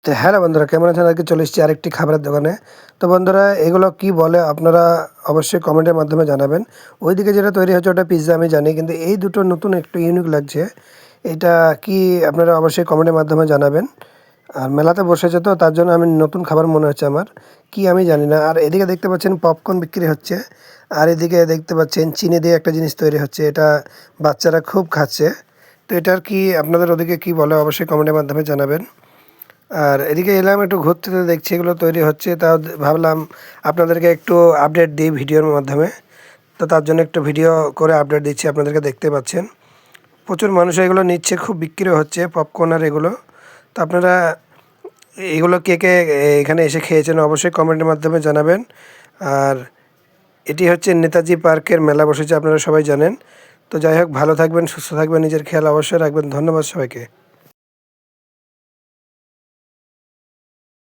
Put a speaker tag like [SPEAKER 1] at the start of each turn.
[SPEAKER 1] তো হ্যালো বন্ধুরা, কেমন আছেন? আজকে চলে এসেছি আরেকটি খাবারের দোকানে। তো বন্ধুরা, এগুলো কি বলে আপনারা অবশ্যই কমেন্টের মাধ্যমে জানাবেন। ওইদিকে যেটা তৈরি হচ্ছে ওটা পিৎজা আমি জানি, কিন্তু এই দুটো নতুন একটু ইউনিক লাগছে। এটা কি আপনারা অবশ্যই কমেন্টের মাধ্যমে জানাবেন। আর মেলাতে বসেছে তো তার জন্য আমি নতুন খাবার মনে হচ্ছে আমার। কি আমি জানি না। আর এদিকে দেখতে পাচ্ছেন পপকর্ন বিক্রি হচ্ছে। আর এদিকে দেখতে পাচ্ছেন চিনি দিয়ে একটা জিনিস তৈরি হচ্ছে। এটা বাচ্চারা খুব খাচ্ছে। তো এটার কি আপনাদের ওদিকে কি বলে অবশ্যই কমেন্টের মাধ্যমে জানাবেন। আর এদিকে এলাম একটু ঘুরতে, তো দেখছি এগুলো তৈরি হচ্ছে। তাও ভাবলাম আপনাদেরকে একটু আপডেট দিই ভিডিওর মাধ্যমে। তো তার জন্য একটু ভিডিও করে আপডেট দিচ্ছি, আপনাদেরকে দেখতে পাচ্ছেন। প্রচুর মানুষ এগুলো নিচ্ছে, খুব বিক্রি হচ্ছে পপকর্ন আর এগুলো। তো আপনারা এগুলো কে কে এখানে এসে খেয়েছেন অবশ্যই কমেন্টের মাধ্যমে জানাবেন। আর এটি হচ্ছে নেতাজি পার্কের মেলা বসেছে, আপনারা সবাই জানেন। তো যাই হোক, ভালো থাকবেন, সুস্থ থাকবেন, নিজের খেয়াল অবশ্যই রাখবেন। ধন্যবাদ সবাইকে।